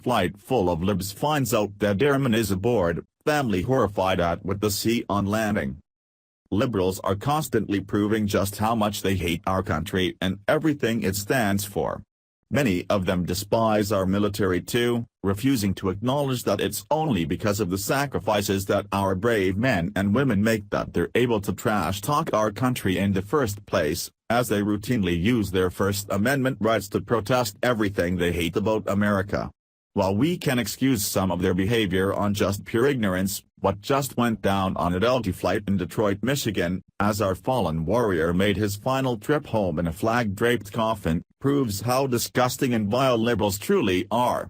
Flight full of libs finds out that Airman is aboard, family horrified at what they see on landing. Liberals are constantly proving just how much they hate our country and everything it stands for. Many of them despise our military too, refusing to acknowledge that it's only because of the sacrifices that our brave men and women make that they're able to trash talk our country in the first place, as they routinely use their First Amendment rights to protest everything they hate about America. While we can excuse some of their behavior on just pure ignorance, what just went down on a Delta flight in Detroit, Michigan, as our fallen warrior made his final trip home in a flag-draped coffin, proves how disgusting and vile liberals truly are.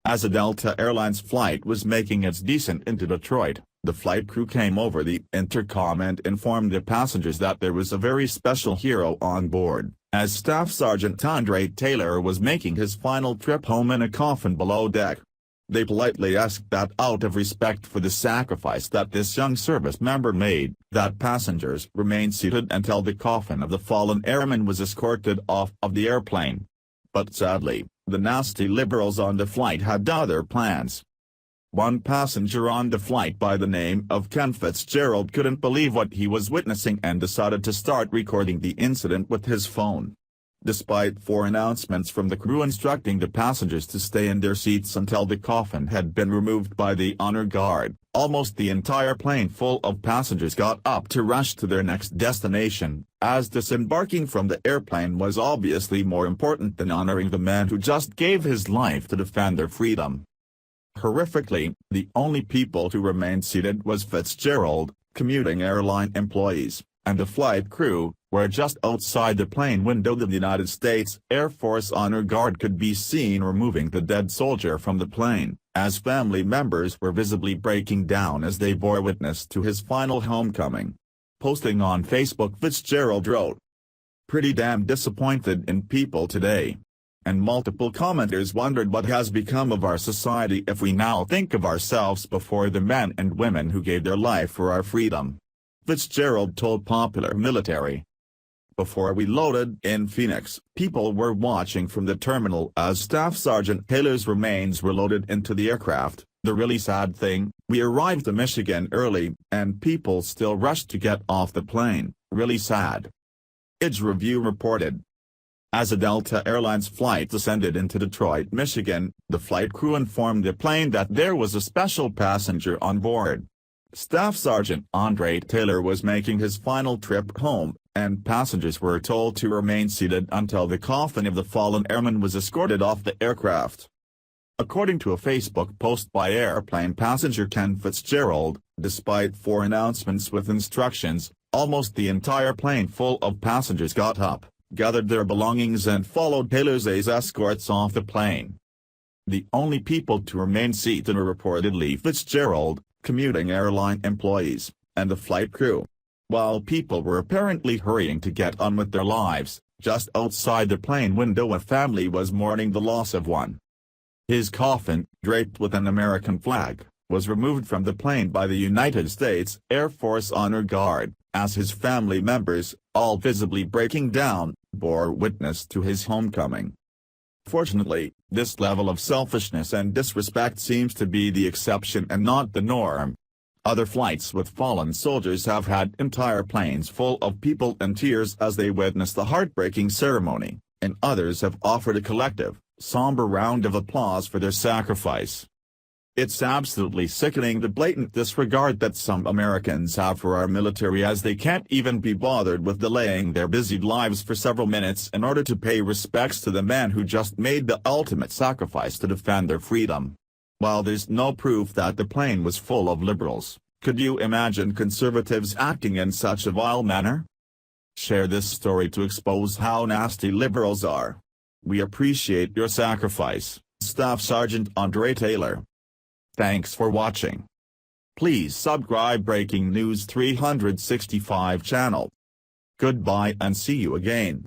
As a Delta Airlines flight was making its descent into Detroit, the flight crew came over the intercom and informed the passengers that there was a very special hero on board, as Staff Sergeant Andre Taylor was making his final trip home in a coffin below deck. They politely asked that out of respect for the sacrifice that this young service member made, that passengers remain seated until the coffin of the fallen airman was escorted off of the airplane. But sadly, the nasty liberals on the flight had other plans. One passenger on the flight by the name of Ken Fitzgerald couldn't believe what he was witnessing and decided to start recording the incident with his phone. Despite 4 announcements from the crew instructing the passengers to stay in their seats until the coffin had been removed by the honor guard, almost the entire plane full of passengers got up to rush to their next destination, as disembarking from the airplane was obviously more important than honoring the man who just gave his life to defend their freedom. Horrifically, the only people to remain seated was Fitzgerald, commuting airline employees, and the flight crew, where just outside the plane window the United States Air Force Honor Guard could be seen removing the dead soldier from the plane, as family members were visibly breaking down as they bore witness to his final homecoming. Posting on Facebook, Fitzgerald wrote, "Pretty damn disappointed in people today." And multiple commenters wondered what has become of our society if we now think of ourselves before the men and women who gave their life for our freedom. Fitzgerald told Popular Military. Before we loaded in Phoenix, people were watching from the terminal as Staff Sergeant Taylor's remains were loaded into the aircraft. The really sad thing, we arrived to Michigan early, and people still rushed to get off the plane. Really sad. Its Review reported. As a Delta Airlines flight descended into Detroit, Michigan, the flight crew informed the plane that there was a special passenger on board. Staff Sergeant Andre Taylor was making his final trip home, and passengers were told to remain seated until the coffin of the fallen airman was escorted off the aircraft. According to a Facebook post by airplane passenger Ken Fitzgerald, despite 4 announcements with instructions, almost the entire plane full of passengers got up, gathered their belongings and followed Taylor's escorts off the plane. The only people to remain seated were reportedly Fitzgerald, commuting airline employees, and the flight crew. While people were apparently hurrying to get on with their lives, just outside the plane window a family was mourning the loss of one. His coffin, draped with an American flag, was removed from the plane by the United States Air Force Honor Guard, as his family members, all visibly breaking down, bore witness to his homecoming. Fortunately, this level of selfishness and disrespect seems to be the exception and not the norm. Other flights with fallen soldiers have had entire planes full of people in tears as they witness the heartbreaking ceremony, and others have offered a collective, somber round of applause for their sacrifice. It's absolutely sickening the blatant disregard that some Americans have for our military, as they can't even be bothered with delaying their busy lives for several minutes in order to pay respects to the man who just made the ultimate sacrifice to defend their freedom. While there's no proof that the plane was full of liberals, could you imagine conservatives acting in such a vile manner? Share this story to expose how nasty liberals are. We appreciate your sacrifice, Staff Sergeant Andre Taylor. Thanks for watching. Please subscribe Breaking News 365 channel. Goodbye and see you again.